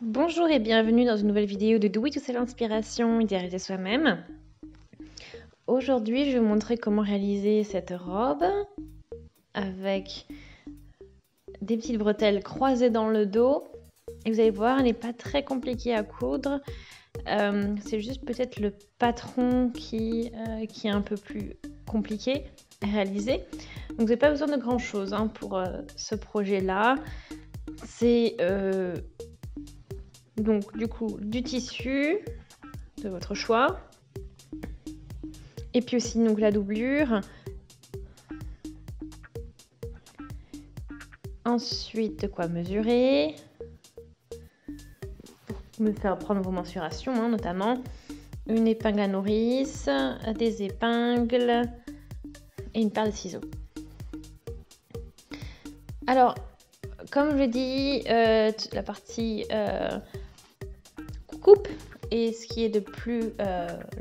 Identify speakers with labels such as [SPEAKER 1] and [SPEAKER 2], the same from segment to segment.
[SPEAKER 1] Bonjour et bienvenue dans une nouvelle vidéo de Do It Yourself Inspiration, idéaliser soi-même. Aujourd'hui, je vais vous montrer comment réaliser cette robe avec des petites bretelles croisées dans le dos. Et vous allez voir, elle n'est pas très compliquée à coudre. C'est juste peut-être le patron qui est un peu plus compliqué à réaliser. Donc vous n'avez pas besoin de grand chose pour ce projet-là. C'est donc du coup du tissu de votre choix. Et puis aussi donc la doublure. Ensuite, de quoi mesurer. Pour me faire prendre vos mensurations, notamment. Une épingle à nourrice, des épingles et une paire de ciseaux. Alors, comme je dis, la partie coupe est ce qui est le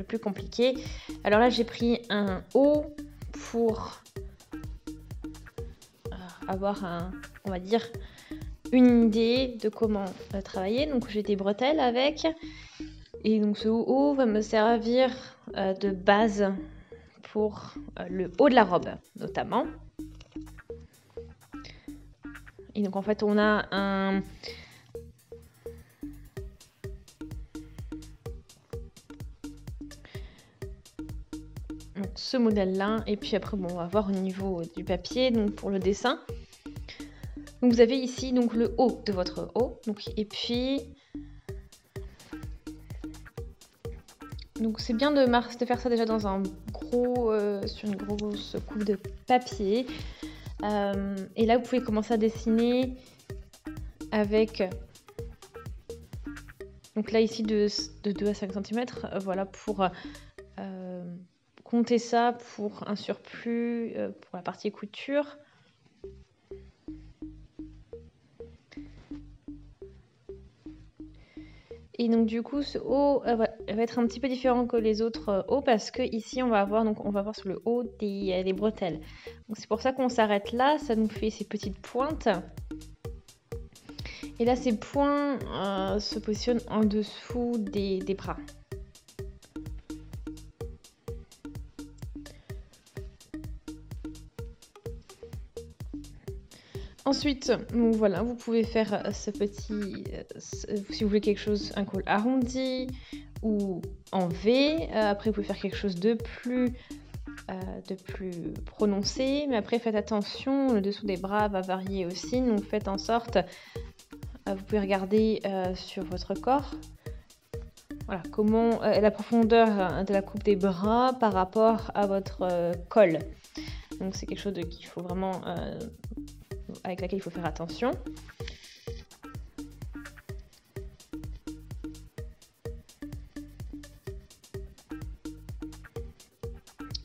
[SPEAKER 1] plus compliqué. Alors là, j'ai pris un haut pour avoir on va dire, une idée de comment travailler. Donc j'ai des bretelles avec. Et donc ce haut va me servir de base pour le haut de la robe, notamment. Et donc en fait, on a un... Donc, ce modèle-là. Et puis après, bon, on va voir au niveau du papier, donc pour le dessin. Donc vous avez ici donc le haut de votre haut. Donc, et puis... Donc c'est bien de faire ça déjà dans un sur une grosse coupe de papier. Et là, vous pouvez commencer à dessiner avec... Donc là, ici, de 2 à 5 cm, voilà, pour compter ça pour un surplus pour la partie couture. Et donc du coup, ce haut va être un petit peu différent que les autres hauts parce que ici, on va voir sur le haut des bretelles. Donc c'est pour ça qu'on s'arrête là, ça nous fait ces petites pointes. Et là, ces points se positionnent en dessous des bras. Ensuite, donc voilà, vous pouvez faire ce petit, si vous voulez quelque chose, un col arrondi ou en V. Après, vous pouvez faire quelque chose de plus prononcé. Mais après, faites attention, le dessous des bras va varier aussi. Donc, faites en sorte, vous pouvez regarder sur votre corps. Voilà, comment la profondeur de la coupe des bras par rapport à votre col. Donc, c'est quelque chose qu'il faut vraiment... avec laquelle il faut faire attention.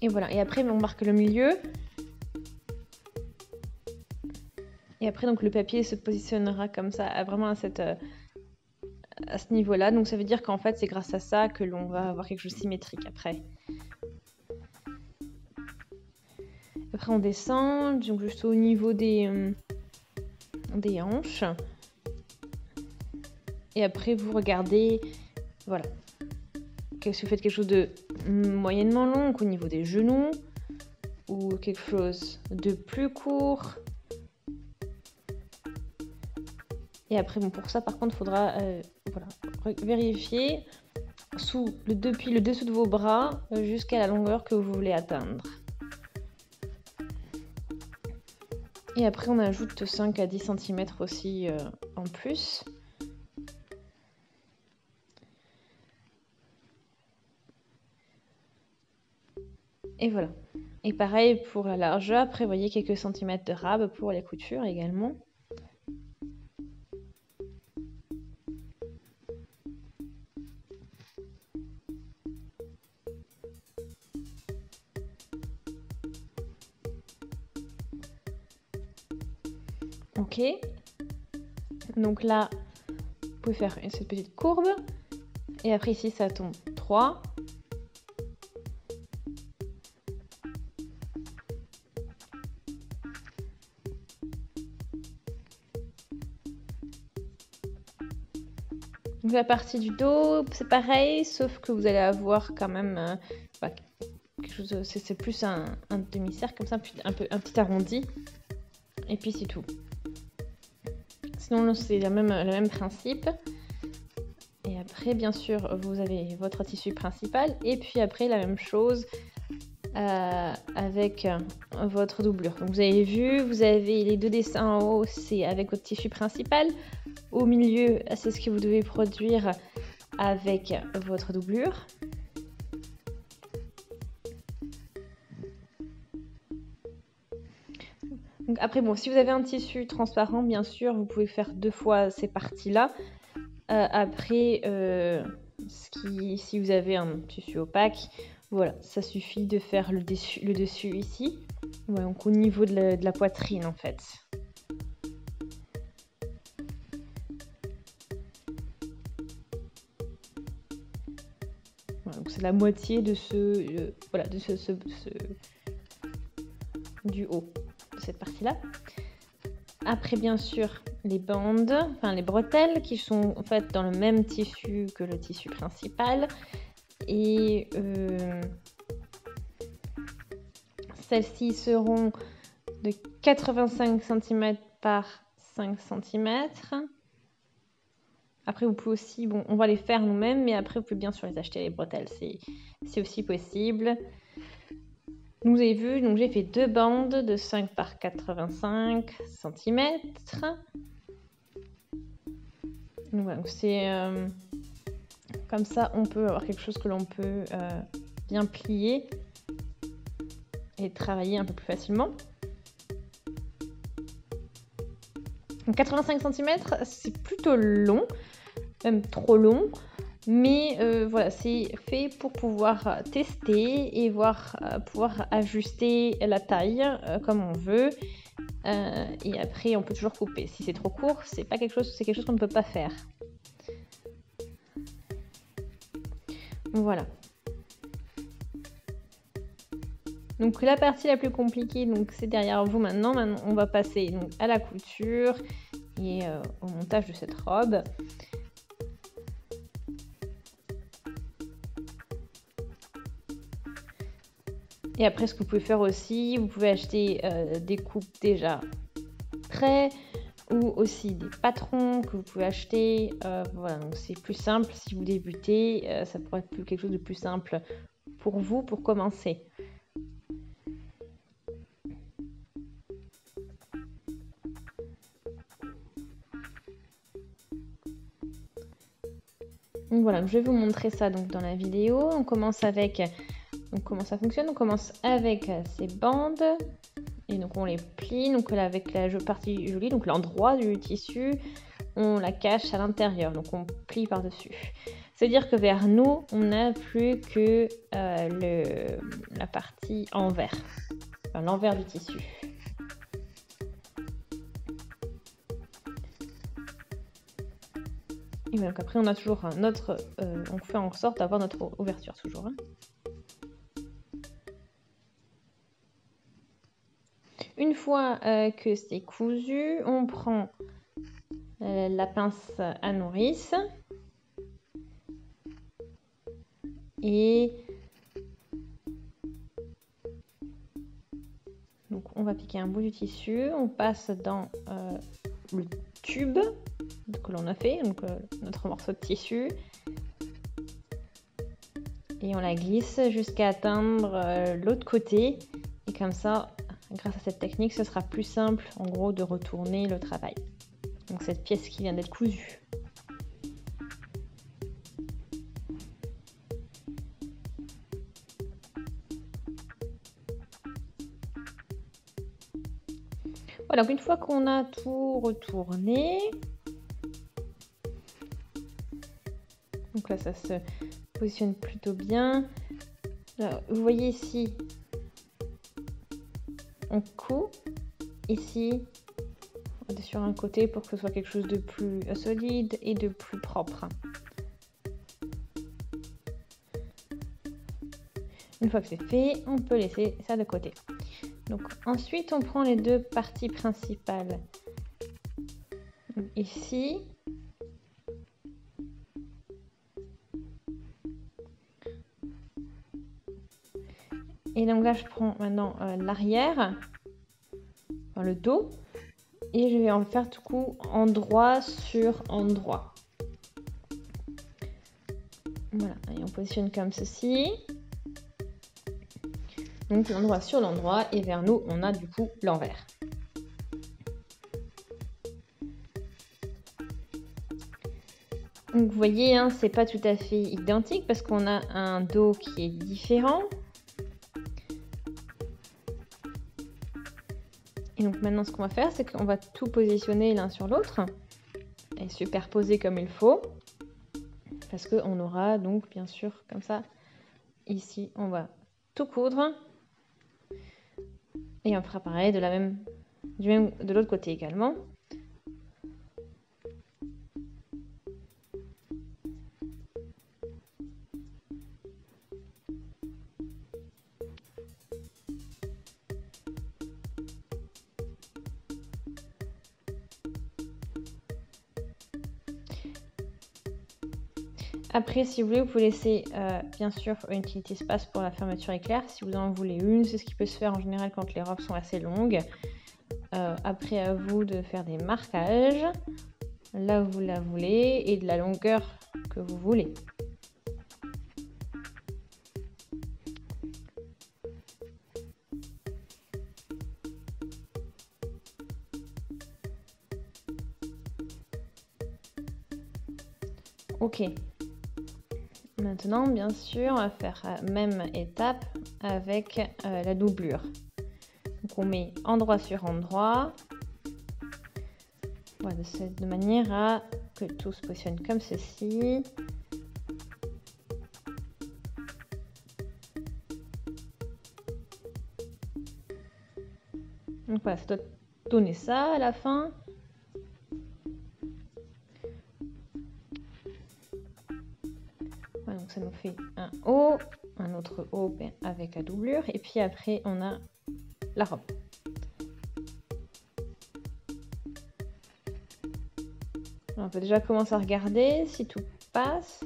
[SPEAKER 1] Et voilà, et après on marque le milieu. Et après donc le papier se positionnera comme ça, vraiment à ce niveau-là. Donc ça veut dire qu'en fait c'est grâce à ça que l'on va avoir quelque chose de symétrique après. Après on descend, donc juste au niveau des hanches. Et après vous regardez, voilà, si vous faites quelque chose de moyennement long au niveau des genoux ou quelque chose de plus court. Et après, bon, pour ça, par contre, il faudra vérifier depuis le dessous de vos bras jusqu'à la longueur que vous voulez atteindre. Et après, on ajoute 5 à 10 cm aussi en plus. Et voilà. Et pareil pour la largeur, prévoyez quelques centimètres de rab pour les coutures également. Ok. Donc là, vous pouvez faire cette petite courbe. Et après ici, ça tombe 3. Donc la partie du dos, c'est pareil, sauf que vous allez avoir quand même quelque chose. C'est plus un demi-cercle comme ça, un petit arrondi. Et puis c'est tout. Sinon c'est le même principe. Et après, bien sûr, vous avez votre tissu principal. Et puis après, la même chose avec votre doublure. Donc vous avez vu, vous avez les deux dessins en haut, c'est avec votre tissu principal. Au milieu, c'est ce que vous devez produire avec votre doublure. Donc après, bon, si vous avez un tissu transparent, bien sûr, vous pouvez faire 2 fois ces parties-là. Après, si vous avez un tissu opaque, voilà, ça suffit de faire le dessus ici. Ouais, donc au niveau de la poitrine, en fait. Voilà, donc c'est la moitié de du haut de cette partie-là. Après, bien sûr, les bandes, enfin les bretelles qui sont en fait dans le même tissu que le tissu principal. Et celles-ci seront de 85 cm par 5 cm. Après, vous pouvez aussi, bon, on va les faire nous-mêmes, mais après, vous pouvez bien sûr les acheter, les bretelles, c'est aussi possible. Donc, vous avez vu, donc j'ai fait 2 bandes de 5 par 85 cm. Donc, voilà, c'est comme ça, on peut avoir quelque chose que l'on peut bien plier et travailler un peu plus facilement. Donc 85 cm, c'est plutôt long, même trop long, mais voilà, c'est fait pour pouvoir tester et pouvoir ajuster la taille comme on veut. Et après, on peut toujours couper. Si c'est trop court, c'est quelque chose qu'on ne peut pas faire. Voilà. Donc la partie la plus compliquée, donc c'est derrière vous maintenant. Maintenant, on va passer donc, à la couture et au montage de cette robe. Et après, ce que vous pouvez faire aussi, vous pouvez acheter des coupes déjà prêts ou aussi des patrons que vous pouvez acheter. Voilà, donc c'est plus simple si vous débutez. Ça pourrait être quelque chose de plus simple pour vous pour commencer. Donc voilà, je vais vous montrer ça donc dans la vidéo. On commence avec, donc comment ça fonctionne. On commence avec ces bandes et donc on les plie. Donc là, avec la partie jolie, donc l'endroit du tissu, on la cache à l'intérieur. Donc on plie par dessus. C'est-à-dire que vers nous, on n'a plus que la partie envers, enfin, l'envers du tissu. Et donc après, on a toujours notre, on fait en sorte d'avoir notre ouverture toujours. Hein. Une fois que c'est cousu, on prend la pince à nourrice et donc on va piquer un bout du tissu, on passe dans le tube que l'on a fait, donc notre morceau de tissu, et on la glisse jusqu'à atteindre l'autre côté, et comme ça, grâce à cette technique, ce sera plus simple en gros de retourner le travail. Donc cette pièce qui vient d'être cousue. Voilà, donc une fois qu'on a tout retourné, donc là ça se positionne plutôt bien. Là, vous voyez ici, on coud, ici, on est sur un côté pour que ce soit quelque chose de plus solide et de plus propre. Une fois que c'est fait, on peut laisser ça de côté. Donc ensuite, on prend les deux parties principales. Donc, ici, Et donc là, je prends maintenant l'arrière, enfin, le dos, et je vais en faire tout coup endroit sur endroit. Voilà, et on positionne comme ceci. Donc l'endroit sur l'endroit, et vers nous, on a du coup l'envers. Donc vous voyez, hein, c'est pas tout à fait identique parce qu'on a un dos qui est différent. Et donc maintenant, ce qu'on va faire, c'est qu'on va tout positionner l'un sur l'autre et superposer comme il faut. Parce qu'on aura donc, bien sûr, comme ça, ici, on va tout coudre. Et on fera pareil de l'autre côté également. Après, si vous voulez, vous pouvez laisser bien sûr une petite espace pour la fermeture éclair. Si vous en voulez une, c'est ce qui peut se faire en général quand les robes sont assez longues. Après, à vous de faire des marquages là où vous la voulez et de la longueur que vous voulez. Ok. Maintenant, bien sûr, on va faire la même étape avec la doublure. Donc, on met endroit sur endroit. Voilà, de manière à que tout se positionne comme ceci. Donc voilà, ça doit donner ça à la fin. Voilà, donc ça nous fait un haut, un autre haut avec la doublure. Et puis après, on a la robe. Alors, on peut déjà commencer à regarder si tout passe.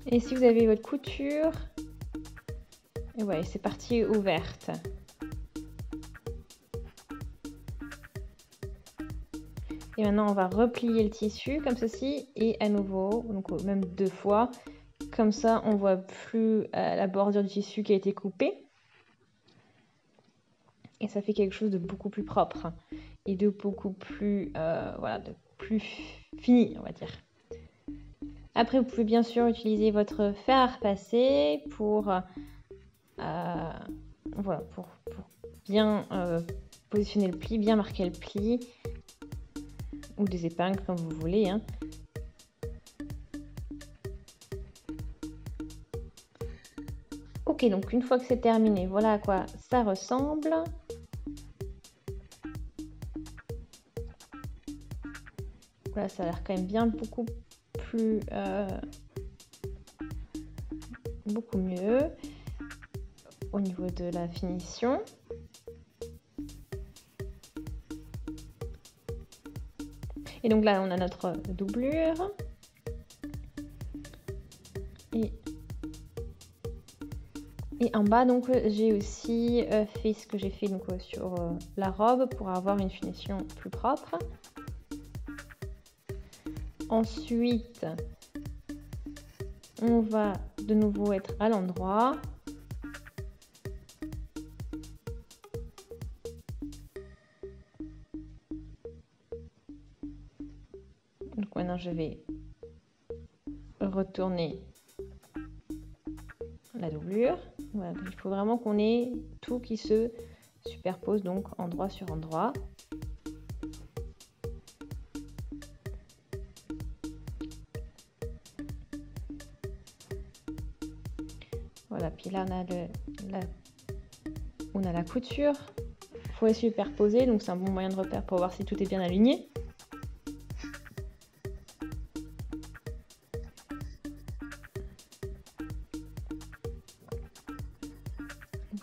[SPEAKER 1] Et si vous avez votre couture, et ouais, c'est parti ouverte. Et maintenant, on va replier le tissu comme ceci et à nouveau, donc même 2 fois. Comme ça, on voit plus la bordure du tissu qui a été coupée. Et ça fait quelque chose de beaucoup plus propre et de beaucoup plus, voilà, de plus fini, on va dire. Après, vous pouvez bien sûr utiliser votre fer à repasser pour, voilà, pour bien positionner le pli, bien marquer le pli, ou des épingles comme vous voulez, hein. Ok, donc une fois que c'est terminé, voilà à quoi ça ressemble. Voilà, ça a l'air quand même bien beaucoup plus, beaucoup mieux au niveau de la finition. Et donc là, on a notre doublure. Et en bas, donc, j'ai aussi fait ce que j'ai fait donc, sur la robe pour avoir une finition plus propre. Ensuite, on va de nouveau être à l'endroit. Donc maintenant, je vais retourner la doublure. Voilà, il faut vraiment qu'on ait tout qui se superpose, donc endroit sur endroit. Voilà, puis là on a la couture. Il faut les superposer, donc c'est un bon moyen de repère pour voir si tout est bien aligné.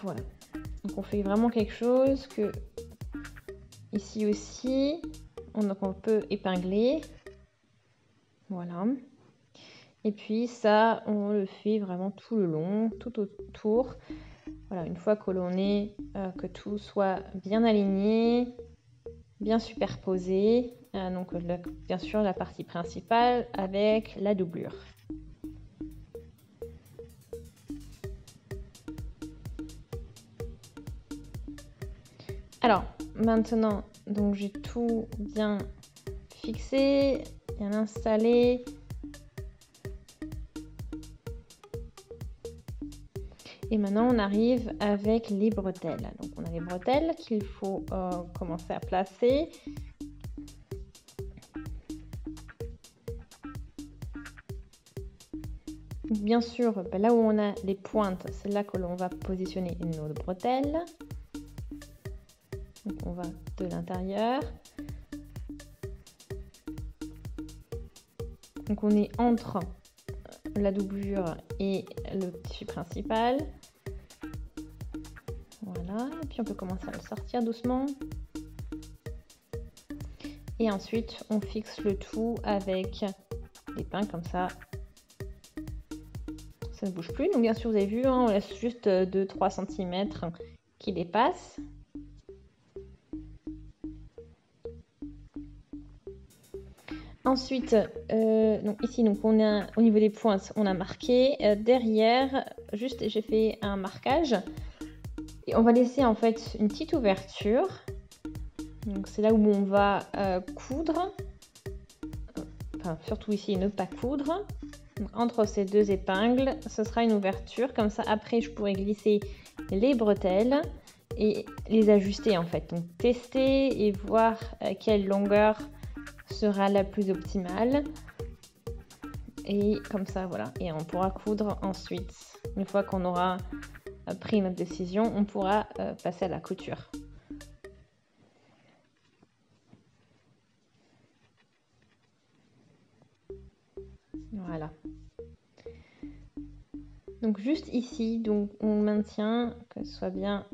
[SPEAKER 1] Voilà, donc on fait vraiment quelque chose que ici aussi, Donc on peut épingler. Voilà. Et puis ça, on le fait vraiment tout le long, tout autour. Voilà, une fois que l'on est, que tout soit bien aligné, bien superposé. Donc bien sûr la partie principale avec la doublure. Alors maintenant, donc j'ai tout bien fixé, bien installé. Et maintenant, on arrive avec les bretelles. Donc, on a les bretelles qu'il faut commencer à placer. Bien sûr, là où on a les pointes, c'est là que l'on va positionner nos bretelles. Donc, on va de l'intérieur. Donc, on est entre la doublure et le tissu principal. Voilà, et puis on peut commencer à le sortir doucement. Et ensuite, on fixe le tout avec des pins comme ça. Ça ne bouge plus. Donc bien sûr, vous avez vu, hein, on laisse juste 2-3 cm qui dépassent. Ensuite, donc ici, donc on a, au niveau des pointes, on a marqué. Derrière, juste, j'ai fait un marquage. Et on va laisser en fait une petite ouverture. Donc c'est là où on va coudre. Enfin, surtout ici, ne pas coudre. Donc, entre ces deux épingles, ce sera une ouverture. Comme ça, après, je pourrai glisser les bretelles et les ajuster en fait. Donc tester et voir quelle longueur sera la plus optimale. Et comme ça, voilà. Et on pourra coudre ensuite. Une fois qu'on aura pris notre décision, on pourra passer à la couture. Voilà. Donc juste ici, donc on maintient que ce soit bien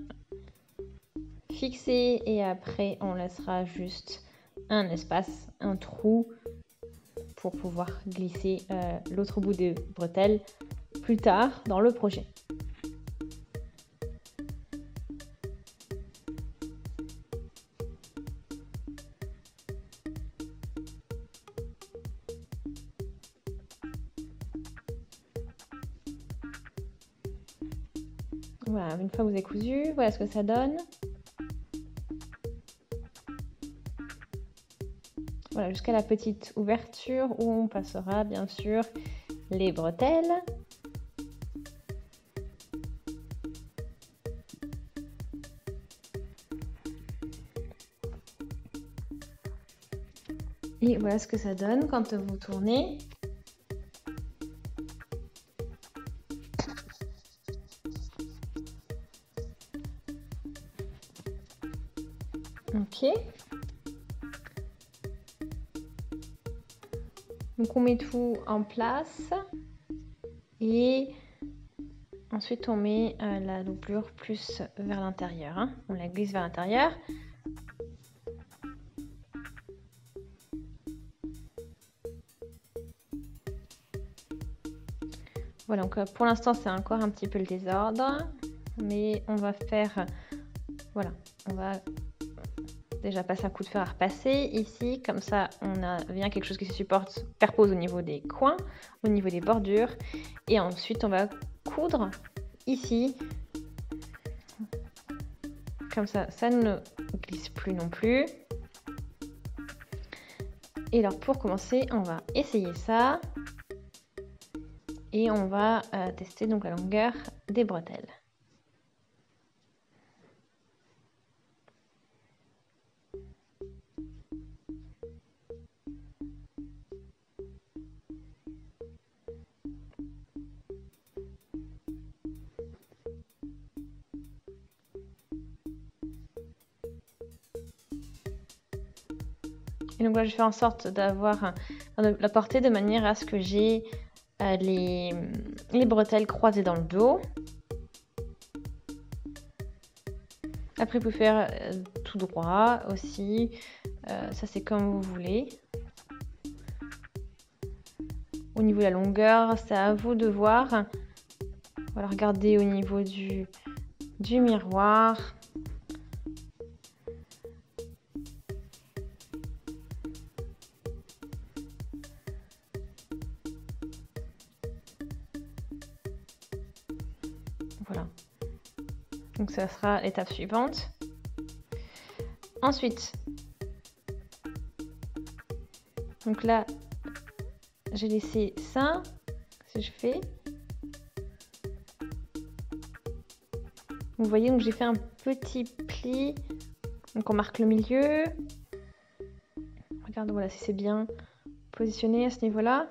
[SPEAKER 1] fixé et après on laissera juste un espace, un trou pour pouvoir glisser l'autre bout des bretelles plus tard dans le projet. Voilà, une fois que vous avez cousu, voilà ce que ça donne. Voilà, jusqu'à la petite ouverture où on passera bien sûr les bretelles. Et voilà ce que ça donne quand vous tournez. Ok. Donc on met tout en place et ensuite on met la doublure plus vers l'intérieur. Hein. On la glisse vers l'intérieur. Voilà, donc pour l'instant c'est encore un petit peu le désordre, mais on va faire, voilà, on va déjà passer un coup de fer à repasser ici, comme ça on a bien quelque chose qui se superpose au niveau des coins, au niveau des bordures, et ensuite on va coudre ici, comme ça, ça ne glisse plus non plus. Et alors pour commencer, on va essayer ça. Et on va tester donc la longueur des bretelles. Et donc là, je fais en sorte d'avoir la portée de manière à ce que j'ai les bretelles croisées dans le dos. Après, vous pouvez faire tout droit aussi. Ça c'est comme vous voulez. Au niveau de la longueur, c'est à vous de voir. Voilà, regardez au niveau du miroir. Voilà. Donc ça sera l'étape suivante. Ensuite, donc là, j'ai laissé ça. Si je fais, vous voyez, donc j'ai fait un petit pli. Donc on marque le milieu. Regarde, voilà, si c'est bien positionné à ce niveau-là.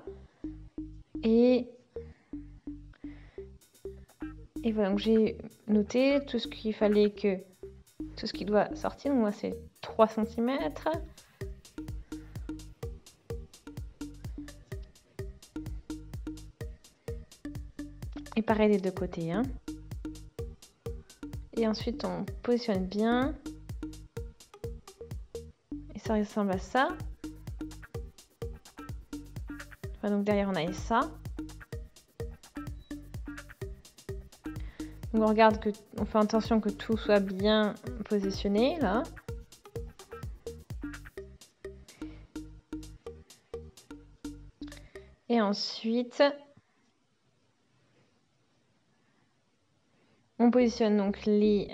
[SPEAKER 1] Et voilà, donc j'ai noté tout ce qu'il fallait que... Tout ce qui doit sortir. Donc moi, c'est 3 cm. Et pareil des deux côtés. Hein. Et ensuite, on positionne bien. Et ça ressemble à ça. Voilà, donc derrière, on a ça. Donc on regarde que, on fait attention que tout soit bien positionné là. Et ensuite, on positionne donc les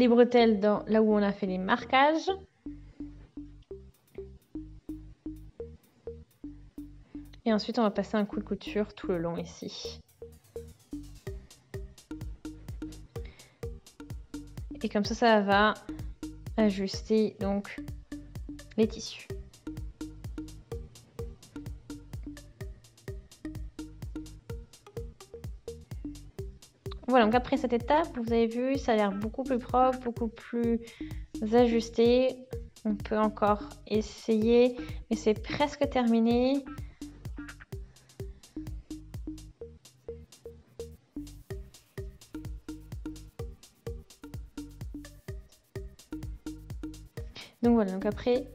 [SPEAKER 1] bretelles là où on a fait les marquages. Et ensuite, on va passer un coup de couture tout le long ici. Et comme ça va ajuster donc les tissus. Voilà, donc après cette étape, vous avez vu, ça a l'air beaucoup plus propre, beaucoup plus ajusté. On peut encore essayer, mais c'est presque terminé. Donc voilà, donc après,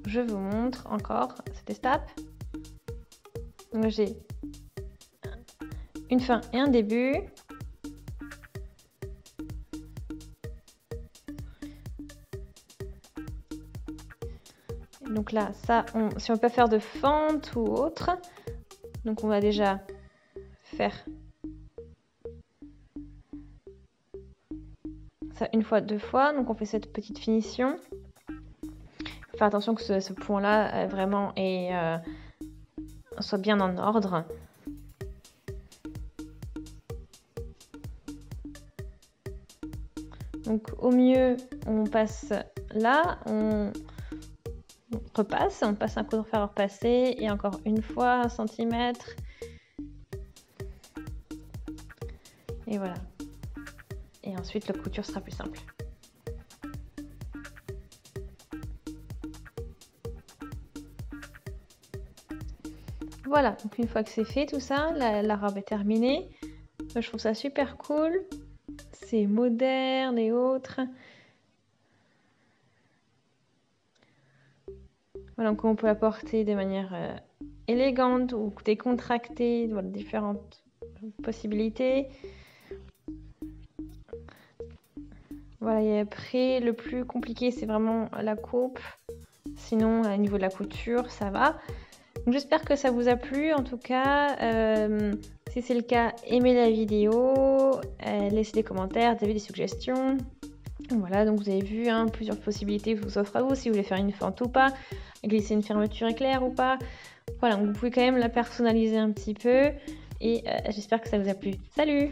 [SPEAKER 1] je vous montre encore cette étape. Donc j'ai une fin et un début. Donc là, ça, si on peut faire de fente ou autre, donc on va déjà faire ça une fois, deux fois. Donc on fait cette petite finition. Faut faire attention que ce point-là vraiment soit bien en ordre. Donc au mieux, on passe là, on repasse, on passe un coup de fer repasser et encore une fois 1 cm. Et voilà. Et ensuite, la couture sera plus simple. Voilà, donc une fois que c'est fait tout ça, la robe est terminée. Je trouve ça super cool. C'est moderne et autres. Voilà, donc on peut la porter de manière élégante ou décontractée, voilà, différentes possibilités. Voilà, et après, le plus compliqué, c'est vraiment la coupe. Sinon, au niveau de la couture, ça va. J'espère que ça vous a plu. En tout cas, si c'est le cas, aimez la vidéo, laissez des commentaires, des suggestions. Voilà, donc vous avez vu hein, plusieurs possibilités vous offrent à vous, si vous voulez faire une fente ou pas, glisser une fermeture éclair ou pas. Voilà, donc vous pouvez quand même la personnaliser un petit peu et j'espère que ça vous a plu. Salut!